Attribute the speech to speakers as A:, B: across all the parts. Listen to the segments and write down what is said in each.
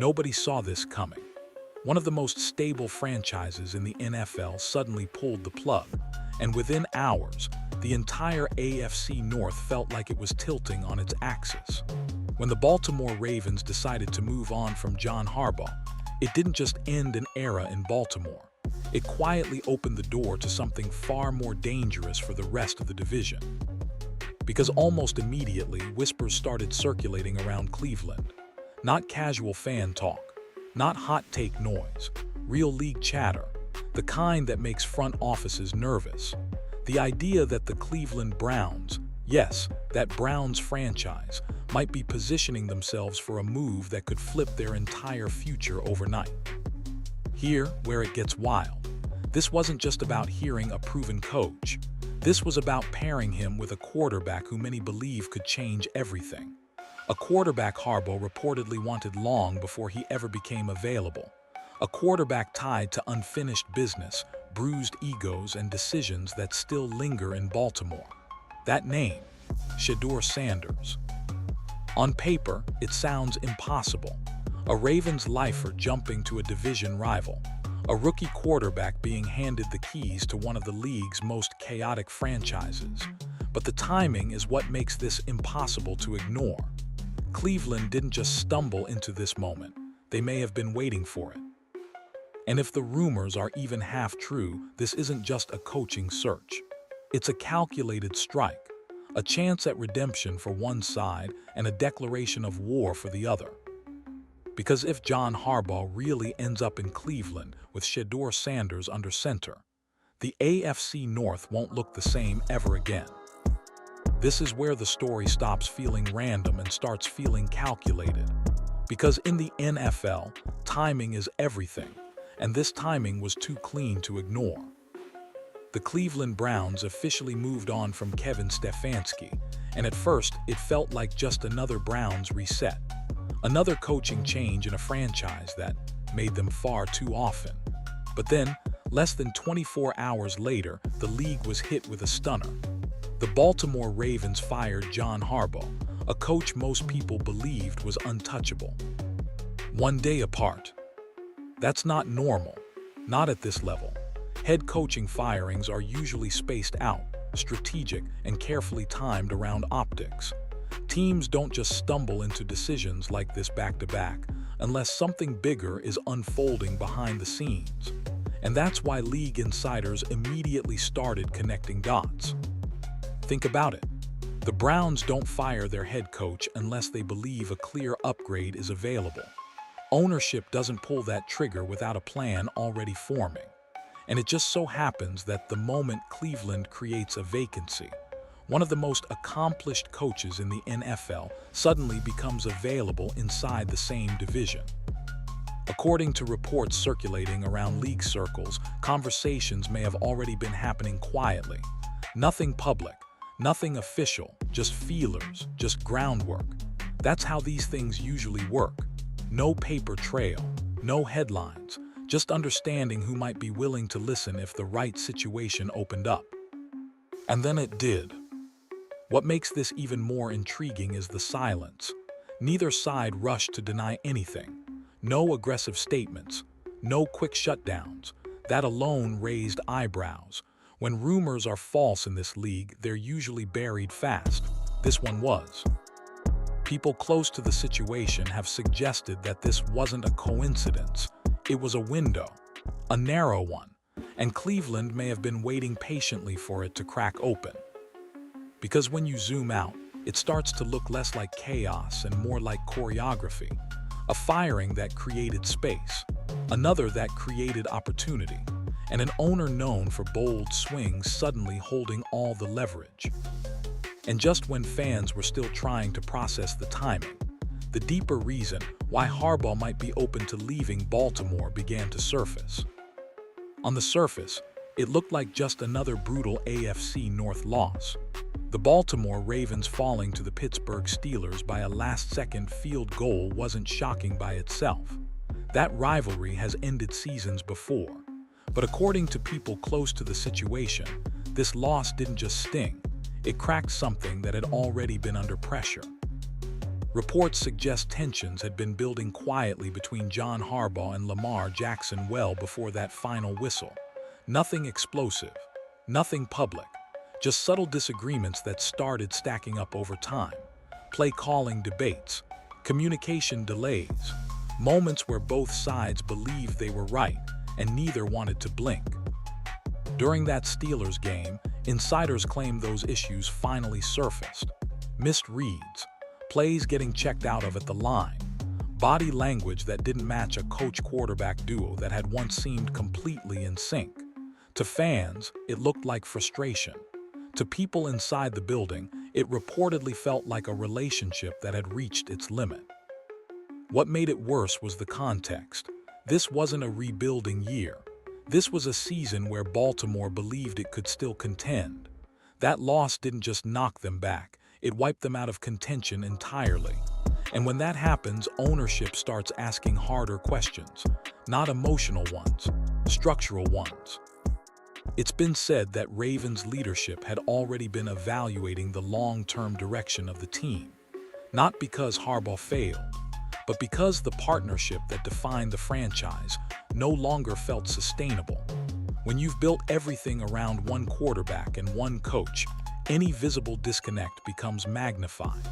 A: Nobody saw this coming. One of the most stable franchises in the NFL suddenly pulled the plug, and within hours, the entire AFC North felt like it was tilting on its axis. When the Baltimore Ravens decided to move on from John Harbaugh, it didn't just end an era in Baltimore. It quietly opened the door to something far more dangerous for the rest of the division. Because almost immediately, whispers started circulating around Cleveland. Not casual fan talk, not hot take noise, real league chatter, the kind that makes front offices nervous. The idea that the Cleveland Browns, yes, that Browns franchise, might be positioning themselves for a move that could flip their entire future overnight. Here, where it gets wild, this wasn't just about hearing a proven coach. This was about pairing him with a quarterback who many believe could change everything. A quarterback Harbaugh reportedly wanted long before he ever became available. A quarterback tied to unfinished business, bruised egos, and decisions that still linger in Baltimore. That name, Shedeur Sanders. On paper, it sounds impossible. A Ravens lifer jumping to a division rival. A rookie quarterback being handed the keys to one of the league's most chaotic franchises. But the timing is what makes this impossible to ignore. Cleveland didn't just stumble into this moment. They may have been waiting for it. And if the rumors are even half true, this isn't just a coaching search. It's a calculated strike, a chance at redemption for one side and a declaration of war for the other. Because if John Harbaugh really ends up in Cleveland with Shedeur Sanders under center, the AFC North won't look the same ever again. This is where the story stops feeling random and starts feeling calculated. Because in the NFL, timing is everything, and this timing was too clean to ignore. The Cleveland Browns officially moved on from Kevin Stefanski, and at first it felt like just another Browns reset. Another coaching change in a franchise that made them far too often. But then, less than 24 hours later, the league was hit with a stunner. The Baltimore Ravens fired John Harbaugh, a coach most people believed was untouchable. One day apart. That's not normal, not at this level. Head coaching firings are usually spaced out, strategic, and carefully timed around optics. Teams don't just stumble into decisions like this back-to-back unless something bigger is unfolding behind the scenes. And that's why league insiders immediately started connecting dots. Think about it. The Browns don't fire their head coach unless they believe a clear upgrade is available. Ownership doesn't pull that trigger without a plan already forming. And it just so happens that the moment Cleveland creates a vacancy, one of the most accomplished coaches in the NFL suddenly becomes available inside the same division. According to reports circulating around league circles, conversations may have already been happening quietly. Nothing public, nothing official, just feelers, just groundwork. That's how these things usually work. No paper trail, no headlines, just understanding who might be willing to listen if the right situation opened up. And then it did. What makes this even more intriguing is the silence. Neither side rushed to deny anything. No aggressive statements, no quick shutdowns. That alone raised eyebrows. When rumors are false in this league, they're usually buried fast. This one was. People close to the situation have suggested that this wasn't a coincidence. It was a window, a narrow one, and Cleveland may have been waiting patiently for it to crack open. Because when you zoom out, it starts to look less like chaos and more like choreography. A firing that created space, another that created opportunity, and an owner known for bold swings suddenly holding all the leverage. And just when fans were still trying to process the timing, the deeper reason why Harbaugh might be open to leaving Baltimore began to surface. On the surface, it looked like just another brutal AFC North loss. The Baltimore Ravens falling to the Pittsburgh Steelers by a last-second field goal wasn't shocking by itself. That rivalry has ended seasons before. But according to people close to the situation, this loss didn't just sting. It cracked something that had already been under pressure. Reports suggest tensions had been building quietly between John Harbaugh and Lamar Jackson well before that final whistle. Nothing explosive, nothing public, just subtle disagreements that started stacking up over time. Play calling debates, communication delays, moments where both sides believed they were right and neither wanted to blink. During that Steelers game, insiders claimed those issues finally surfaced. Missed reads, plays getting checked out of at the line, body language that didn't match a coach-quarterback duo that had once seemed completely in sync. To fans, it looked like frustration. To people inside the building, it reportedly felt like a relationship that had reached its limit. What made it worse was the context. This wasn't a rebuilding year. This was a season where Baltimore believed it could still contend. That loss didn't just knock them back, it wiped them out of contention entirely. And when that happens, ownership starts asking harder questions, not emotional ones, structural ones. It's been said that Ravens leadership had already been evaluating the long-term direction of the team, not because Harbaugh failed, but because the partnership that defined the franchise no longer felt sustainable. When you've built everything around one quarterback and one coach, any visible disconnect becomes magnified.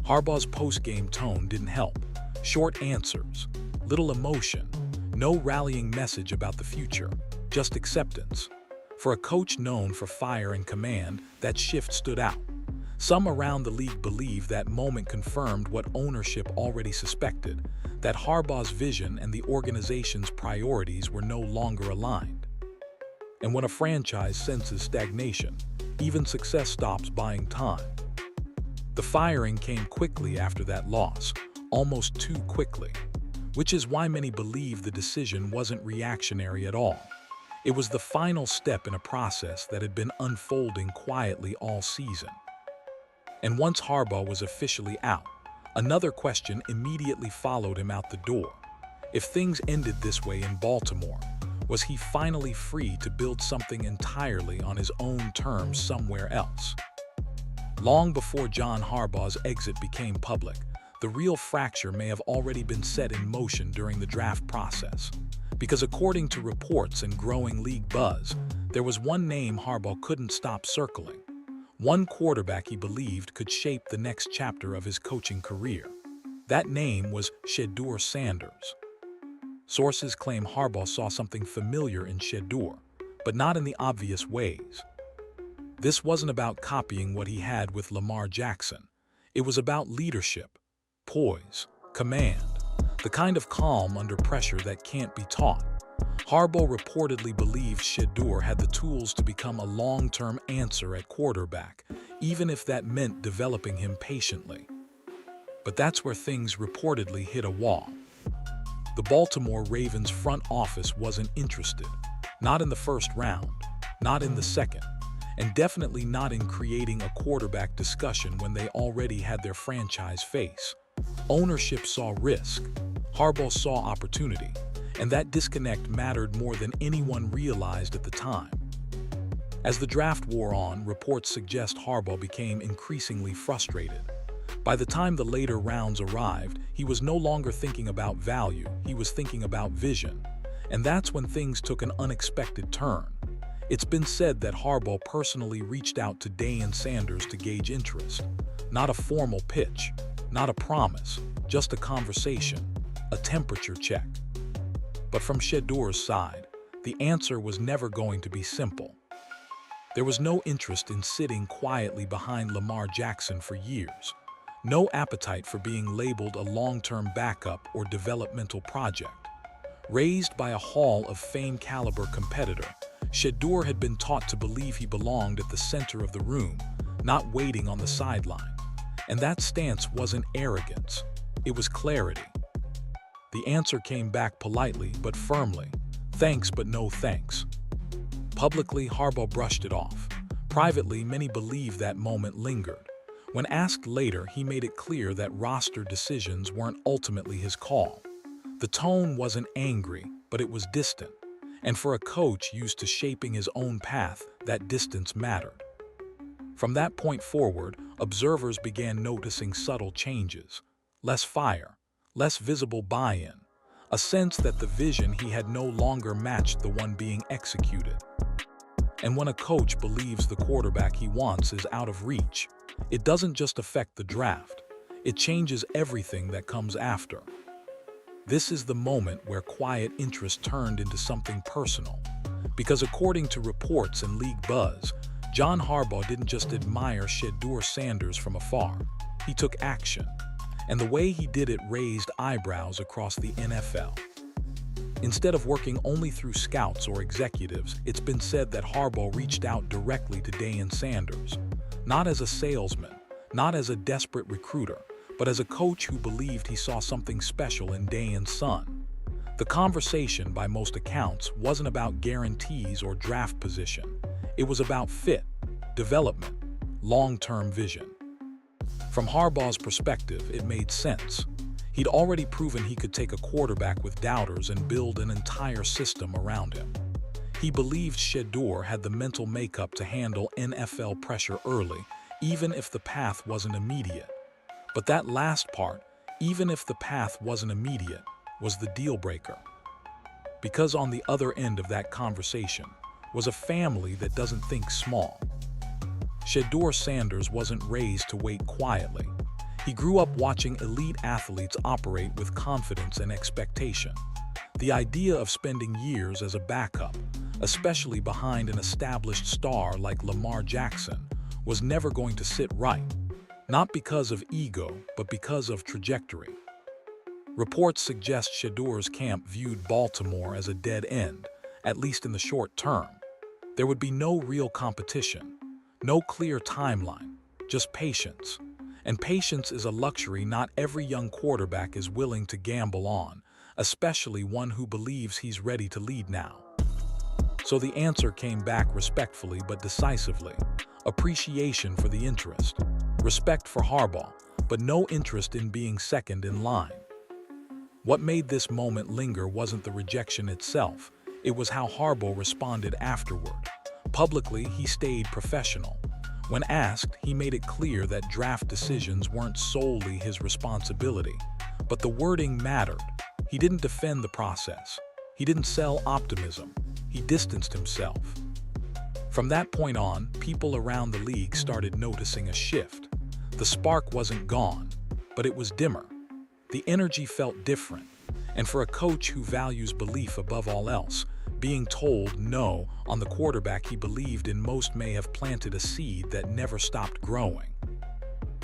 A: Harbaugh's post-game tone didn't help. Short answers, little emotion, no rallying message about the future, just acceptance. For a coach known for fire and command, that shift stood out. Some around the league believe that moment confirmed what ownership already suspected, that Harbaugh's vision and the organization's priorities were no longer aligned. And when a franchise senses stagnation, even success stops buying time. The firing came quickly after that loss, almost too quickly, which is why many believe the decision wasn't reactionary at all. It was the final step in a process that had been unfolding quietly all season. And once Harbaugh was officially out, another question immediately followed him out the door. If things ended this way in Baltimore, was he finally free to build something entirely on his own terms somewhere else? Long before John Harbaugh's exit became public, the real fracture may have already been set in motion during the draft process. Because according to reports and growing league buzz, there was one name Harbaugh couldn't stop circling. One quarterback he believed could shape the next chapter of his coaching career. That name was Shedeur Sanders. Sources claim Harbaugh saw something familiar in Shedeur, but not in the obvious ways. This wasn't about copying what he had with Lamar Jackson. It was about leadership, poise, command, the kind of calm under pressure that can't be taught. Harbaugh reportedly believed Shedeur had the tools to become a long-term answer at quarterback, even if that meant developing him patiently. But that's where things reportedly hit a wall. The Baltimore Ravens front office wasn't interested, not in the first round, not in the second, and definitely not in creating a quarterback discussion when they already had their franchise face. Ownership saw risk, Harbaugh saw opportunity, and that disconnect mattered more than anyone realized at the time. As the draft wore on, reports suggest Harbaugh became increasingly frustrated. By the time the later rounds arrived, he was no longer thinking about value, he was thinking about vision. And that's when things took an unexpected turn. It's been said that Harbaugh personally reached out to Deion Sanders to gauge interest. Not a formal pitch, not a promise, just a conversation, a temperature check. But from Shedeur's side, the answer was never going to be simple. There was no interest in sitting quietly behind Lamar Jackson for years. No appetite for being labeled a long-term backup or developmental project. Raised by a Hall of Fame caliber competitor, Shedeur had been taught to believe he belonged at the center of the room, not waiting on the sideline. And that stance wasn't arrogance, it was clarity. The answer came back politely but firmly. Thanks but no thanks. Publicly, Harbaugh brushed it off. Privately, many believe that moment lingered. When asked later, he made it clear that roster decisions weren't ultimately his call. The tone wasn't angry, but it was distant. And for a coach used to shaping his own path, that distance mattered. From that point forward, observers began noticing subtle changes. Less fire, less visible buy-in, a sense that the vision he had no longer matched the one being executed. And when a coach believes the quarterback he wants is out of reach, it doesn't just affect the draft, it changes everything that comes after. This is the moment where quiet interest turned into something personal. Because according to reports and league buzz, John Harbaugh didn't just admire Shedeur Sanders from afar, he took action. And the way he did it raised eyebrows across the NFL. Instead of working only through scouts or executives, it's been said that Harbaugh reached out directly to Deion Sanders, not as a salesman, not as a desperate recruiter, but as a coach who believed he saw something special in Deion's son. The conversation, by most accounts, wasn't about guarantees or draft position. It was about fit, development, long-term vision. From Harbaugh's perspective, it made sense. He'd already proven he could take a quarterback with doubters and build an entire system around him. He believed Shedeur had the mental makeup to handle NFL pressure early, even if the path wasn't immediate. But that last part, even if the path wasn't immediate, was the deal breaker. Because on the other end of that conversation was a family that doesn't think small. Shedeur Sanders wasn't raised to wait quietly. He grew up watching elite athletes operate with confidence and expectation. The idea of spending years as a backup, especially behind an established star like Lamar Jackson, was never going to sit right. Not because of ego, but because of trajectory. Reports suggest Shedeur's camp viewed Baltimore as a dead end, at least in the short term. There would be no real competition, no clear timeline, just patience. And patience is a luxury not every young quarterback is willing to gamble on, especially one who believes he's ready to lead now. So the answer came back respectfully but decisively. Appreciation for the interest, respect for Harbaugh, but no interest in being second in line. What made this moment linger wasn't the rejection itself, it was how Harbaugh responded afterward. Publicly, he stayed professional. When asked, he made it clear that draft decisions weren't solely his responsibility, but the wording mattered. He didn't defend the process. He didn't sell optimism. He distanced himself. From that point on, people around the league started noticing a shift. The spark wasn't gone, but it was dimmer. The energy felt different, and for a coach who values belief above all else, being told no on the quarterback he believed in most may have planted a seed that never stopped growing.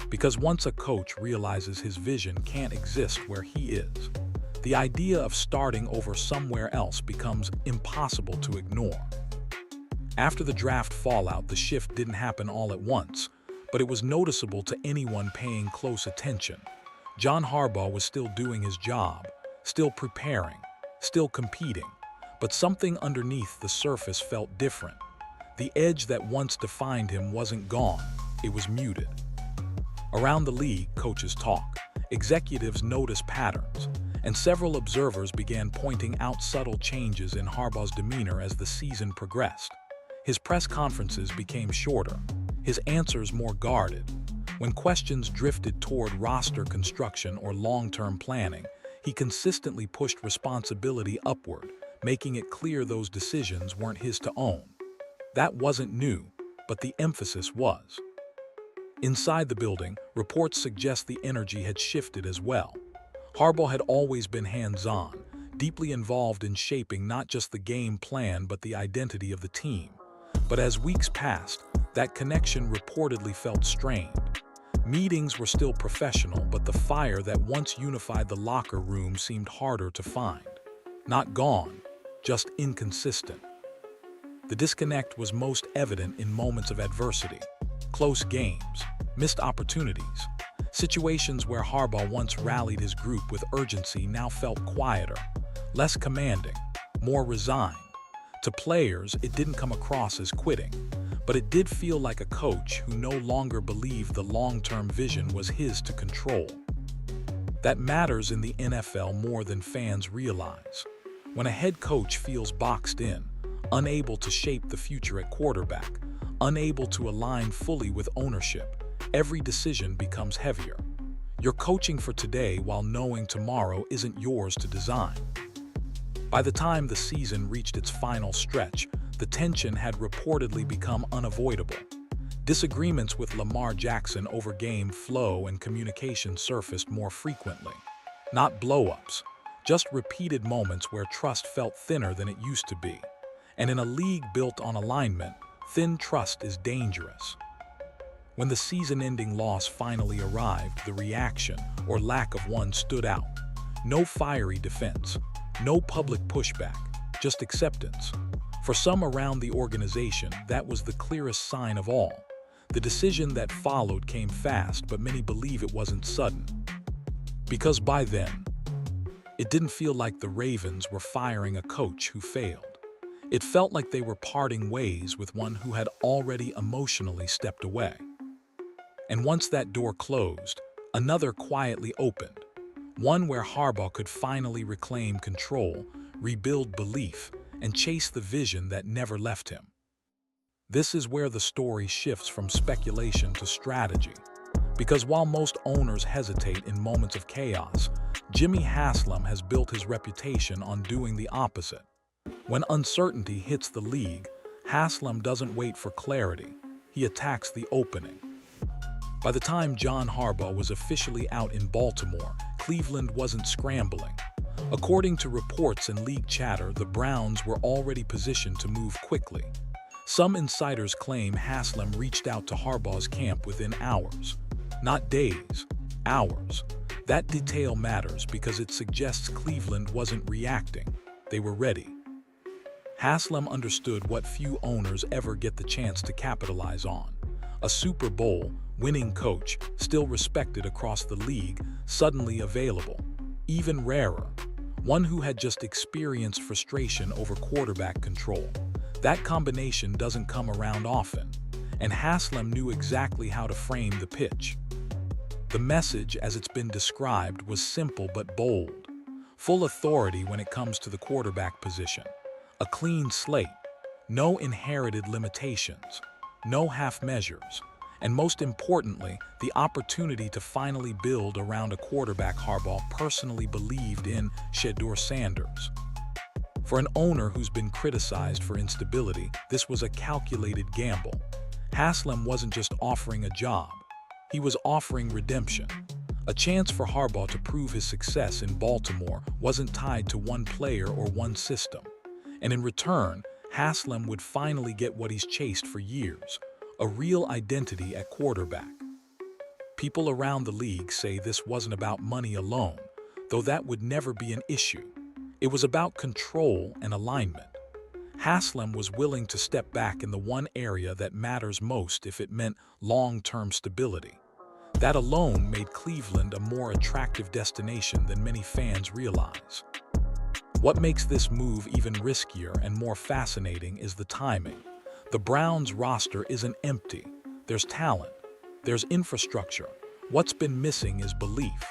A: Because once a coach realizes his vision can't exist where he is, the idea of starting over somewhere else becomes impossible to ignore. After the draft fallout, the shift didn't happen all at once, but it was noticeable to anyone paying close attention. John Harbaugh was still doing his job, still preparing, still competing, but something underneath the surface felt different. The edge that once defined him wasn't gone, it was muted. Around the league, coaches talk, executives notice patterns, and several observers began pointing out subtle changes in Harbaugh's demeanor as the season progressed. His press conferences became shorter, his answers more guarded. When questions drifted toward roster construction or long-term planning, he consistently pushed responsibility upward, making it clear those decisions weren't his to own. That wasn't new, but the emphasis was. Inside the building, reports suggest the energy had shifted as well. Harbaugh had always been hands-on, deeply involved in shaping not just the game plan but the identity of the team. But as weeks passed, that connection reportedly felt strained. Meetings were still professional, but the fire that once unified the locker room seemed harder to find. Not gone, just inconsistent. The disconnect was most evident in moments of adversity, close games, missed opportunities. Situations where Harbaugh once rallied his group with urgency now felt quieter, less commanding, more resigned. To players, it didn't come across as quitting, but it did feel like a coach who no longer believed the long-term vision was his to control. That matters in the NFL more than fans realize. When a head coach feels boxed in, unable to shape the future at quarterback, unable to align fully with ownership, every decision becomes heavier. You're coaching for today while knowing tomorrow isn't yours to design. By the time the season reached its final stretch, the tension had reportedly become unavoidable. Disagreements with Lamar Jackson over game flow and communication surfaced more frequently. Not blow-ups, just repeated moments where trust felt thinner than it used to be. And in a league built on alignment, thin trust is dangerous. When the season-ending loss finally arrived, the reaction, or lack of one, stood out. No fiery defense, no public pushback, just acceptance. For some around the organization, that was the clearest sign of all. The decision that followed came fast, but many believe it wasn't sudden. Because by then, it didn't feel like the Ravens were firing a coach who failed. It felt like they were parting ways with one who had already emotionally stepped away. And once that door closed, another quietly opened. One where Harbaugh could finally reclaim control, rebuild belief, and chase the vision that never left him. This is where the story shifts from speculation to strategy. Because while most owners hesitate in moments of chaos, Jimmy Haslam has built his reputation on doing the opposite. When uncertainty hits the league, Haslam doesn't wait for clarity. He attacks the opening. By the time John Harbaugh was officially out in Baltimore, Cleveland wasn't scrambling. According to reports and league chatter, the Browns were already positioned to move quickly. Some insiders claim Haslam reached out to Harbaugh's camp within hours. Not days, hours. That detail matters because it suggests Cleveland wasn't reacting. They were ready. Haslam understood what few owners ever get the chance to capitalize on. A Super Bowl winning coach, still respected across the league, suddenly available. Even rarer, one who had just experienced frustration over quarterback control. That combination doesn't come around often, and Haslam knew exactly how to frame the pitch. The message, as it's been described, was simple but bold. Full authority when it comes to the quarterback position. A clean slate, no inherited limitations, no half measures, and most importantly, the opportunity to finally build around a quarterback Harbaugh personally believed in, Shedeur Sanders. For an owner who's been criticized for instability, this was a calculated gamble. Haslam wasn't just offering a job, he was offering redemption. A chance for Harbaugh to prove his success in Baltimore wasn't tied to one player or one system. And in return, Haslam would finally get what he's chased for years, a real identity at quarterback. People around the league say this wasn't about money alone, though that would never be an issue. It was about control and alignment. Haslam was willing to step back in the one area that matters most if it meant long-term stability. That alone made Cleveland a more attractive destination than many fans realize. What makes this move even riskier and more fascinating is the timing. The Browns' roster isn't empty. There's talent. There's infrastructure. What's been missing is belief.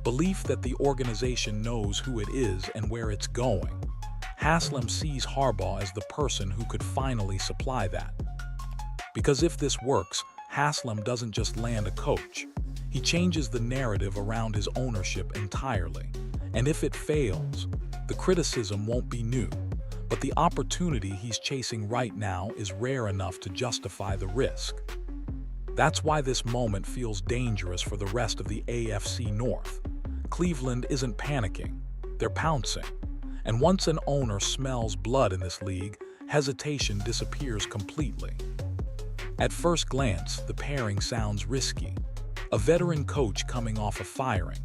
A: Belief that the organization knows who it is and where it's going. Haslam sees Harbaugh as the person who could finally supply that. Because if this works, Haslam doesn't just land a coach. He changes the narrative around his ownership entirely. And if it fails, the criticism won't be new. But the opportunity he's chasing right now is rare enough to justify the risk. That's why this moment feels dangerous for the rest of the AFC North. Cleveland isn't panicking, they're pouncing. And once an owner smells blood in this league, hesitation disappears completely. At first glance, the pairing sounds risky. A veteran coach coming off a firing,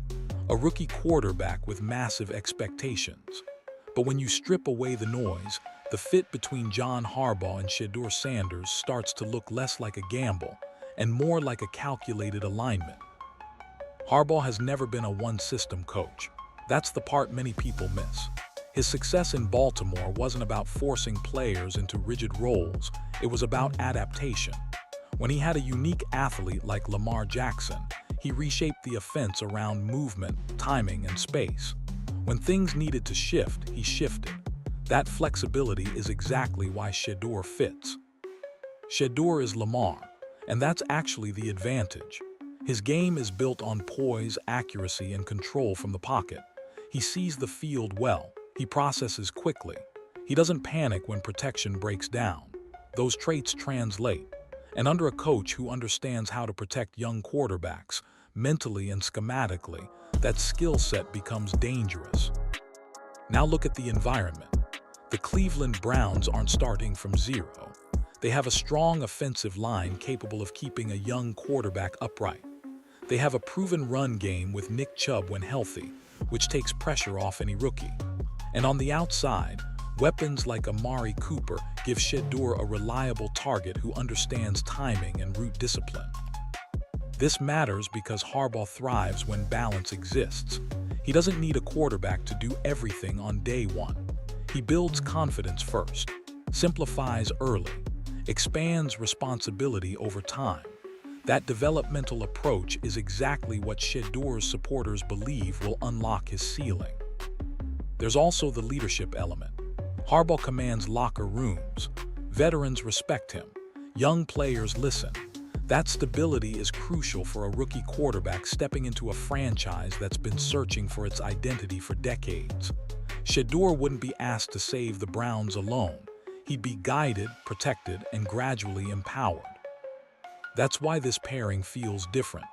A: a rookie quarterback with massive expectations. But when you strip away the noise, the fit between John Harbaugh and Shedeur Sanders starts to look less like a gamble and more like a calculated alignment. Harbaugh has never been a one-system coach. That's the part many people miss. His success in Baltimore wasn't about forcing players into rigid roles, it was about adaptation. When he had a unique athlete like Lamar Jackson, he reshaped the offense around movement, timing, and space. When things needed to shift, he shifted. That flexibility is exactly why Shedeur fits. Shedeur is Lamar, And that's actually the advantage. His game is built on poise, accuracy, and control from the pocket. He sees the field well. He processes quickly. He doesn't panic when protection breaks down. Those traits translate. And under a coach who understands how to protect young quarterbacks, mentally and schematically, that skill set becomes dangerous. Now look at the environment. The Cleveland Browns aren't starting from zero. They have a strong offensive line capable of keeping a young quarterback upright. They have a proven run game with Nick Chubb when healthy, which takes pressure off any rookie. And on the outside, weapons like Amari Cooper give Shedeur a reliable target who understands timing and route discipline. This matters because Harbaugh thrives when balance exists. He doesn't need a quarterback to do everything on day one. He builds confidence first, simplifies early, expands responsibility over time. That developmental approach is exactly what Shedeur's supporters believe will unlock his ceiling. There's also the leadership element. Harbaugh commands locker rooms. Veterans respect him. Young players listen. That stability is crucial for a rookie quarterback stepping into a franchise that's been searching for its identity for decades. Shedeur wouldn't be asked to save the Browns alone. He'd be guided, protected, and gradually empowered. That's why this pairing feels different.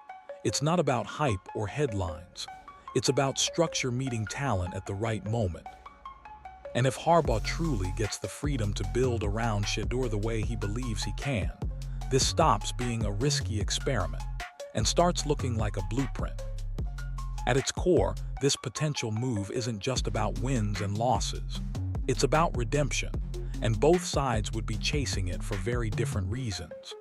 A: It's not about hype or headlines. It's about structure meeting talent at the right moment. And if Harbaugh truly gets the freedom to build around Shedeur the way he believes he can, this stops being a risky experiment and starts looking like a blueprint. At its core, this potential move isn't just about wins and losses. It's about redemption, and both sides would be chasing it for very different reasons.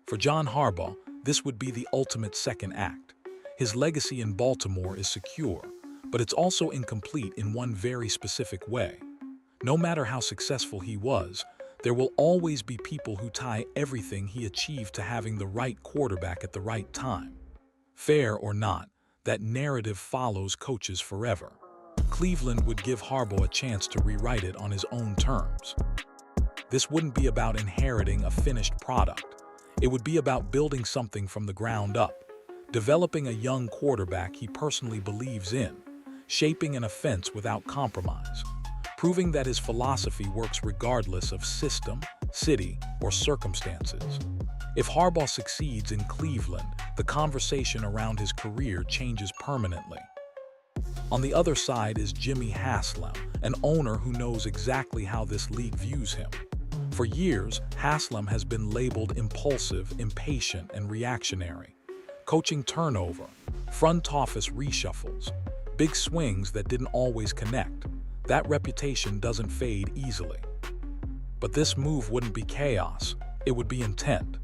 A: For John Harbaugh, this would be the ultimate second act. His legacy in Baltimore is secure, but it's also incomplete in one very specific way. No matter how successful he was, there will always be people who tie everything he achieved to having the right quarterback at the right time. Fair or not, that narrative follows coaches forever. Cleveland would give Harbaugh a chance to rewrite it on his own terms. This wouldn't be about inheriting a finished product. It would be about building something from the ground up, developing a young quarterback he personally believes in, shaping an offense without compromise, proving that his philosophy works regardless of system, city, or circumstances. If Harbaugh succeeds in Cleveland, the conversation around his career changes permanently. On the other side is Jimmy Haslam, an owner who knows exactly how this league views him. For years, Haslam has been labeled impulsive, impatient, and reactionary. Coaching turnover, front office reshuffles, big swings that didn't always connect. That reputation doesn't fade easily. But this move wouldn't be chaos, it would be intent.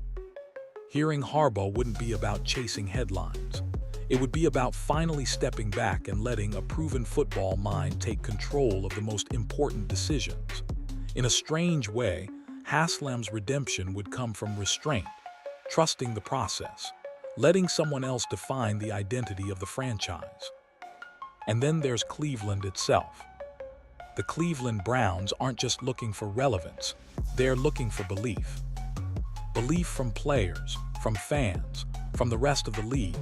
A: Hearing Harbaugh wouldn't be about chasing headlines. It would be about finally stepping back and letting a proven football mind take control of the most important decisions. In a strange way, Haslam's redemption would come from restraint, trusting the process, letting someone else define the identity of the franchise. And then there's Cleveland itself. The Cleveland Browns aren't just looking for relevance, they're looking for belief. Belief from players, from fans, from the rest of the league.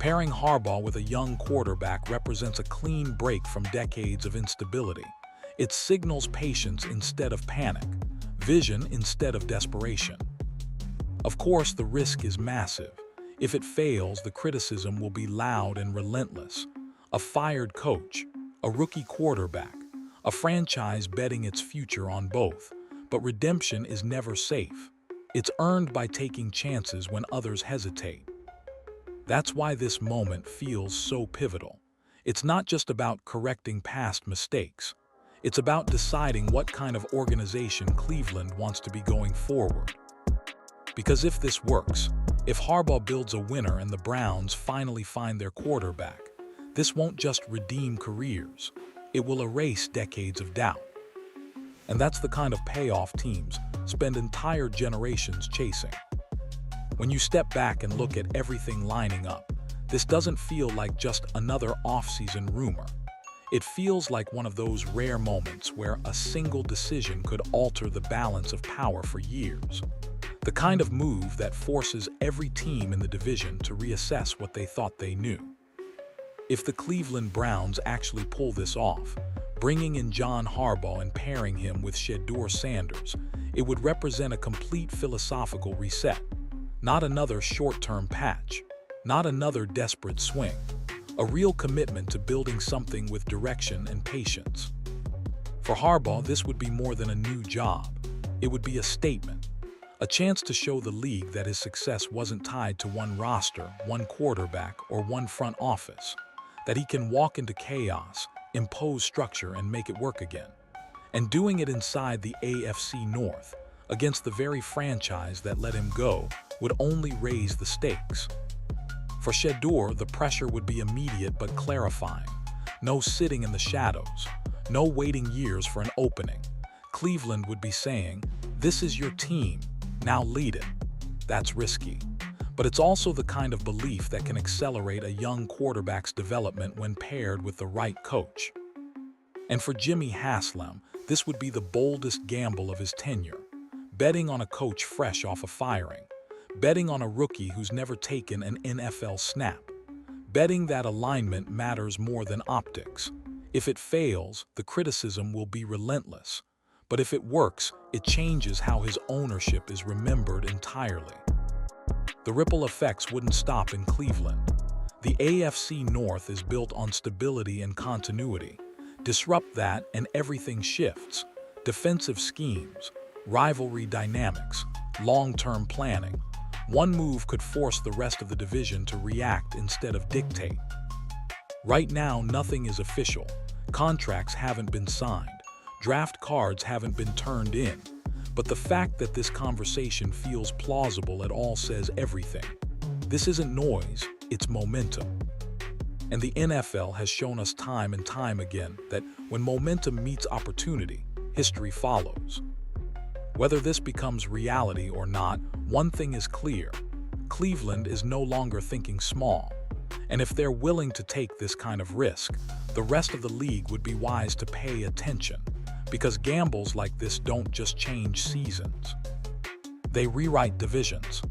A: Pairing Harbaugh with a young quarterback represents a clean break from decades of instability. It signals patience instead of panic, vision instead of desperation. Of course, the risk is massive. If it fails, the criticism will be loud and relentless. A fired coach, a rookie quarterback, a franchise betting its future on both. But redemption is never safe. It's earned by taking chances when others hesitate. That's why this moment feels so pivotal. It's not just about correcting past mistakes. It's about deciding what kind of organization Cleveland wants to be going forward. Because if this works, if Harbaugh builds a winner and the Browns finally find their quarterback, this won't just redeem careers, it will erase decades of doubt. And that's the kind of payoff teams spend entire generations chasing. When you step back and look at everything lining up, this doesn't feel like just another off-season rumor. It feels like one of those rare moments where a single decision could alter the balance of power for years. The kind of move that forces every team in the division to reassess what they thought they knew. If the Cleveland Browns actually pull this off, bringing in John Harbaugh and pairing him with Shedeur Sanders, it would represent a complete philosophical reset. Not another short-term patch, not another desperate swing. A real commitment to building something with direction and patience. For Harbaugh, this would be more than a new job. It would be a statement, a chance to show the league that his success wasn't tied to one roster, one quarterback, or one front office, that he can walk into chaos, impose structure, and make it work again. And doing it inside the AFC North, against the very franchise that let him go, would only raise the stakes. For Shedeur, the pressure would be immediate but clarifying. No sitting in the shadows, no waiting years for an opening. Cleveland would be saying, "This is your team, now lead it." That's risky. But it's also the kind of belief that can accelerate a young quarterback's development when paired with the right coach. And for Jimmy Haslam, this would be the boldest gamble of his tenure. Betting on a coach fresh off a firing. Betting on a rookie who's never taken an NFL snap. Betting that alignment matters more than optics. If it fails, the criticism will be relentless. But if it works, it changes how his ownership is remembered entirely. The ripple effects wouldn't stop in Cleveland. The AFC North is built on stability and continuity. Disrupt that and everything shifts. Defensive schemes, rivalry dynamics, long-term planning. One move could force the rest of the division to react instead of dictate. Right now, nothing is official. Contracts haven't been signed. Draft cards haven't been turned in. But the fact that this conversation feels plausible at all says everything. This isn't noise, it's momentum. And the NFL has shown us time and time again that when momentum meets opportunity, history follows. Whether this becomes reality or not, one thing is clear. Cleveland is no longer thinking small. And if they're willing to take this kind of risk, the rest of the league would be wise to pay attention. Because gambles like this don't just change seasons. They rewrite divisions.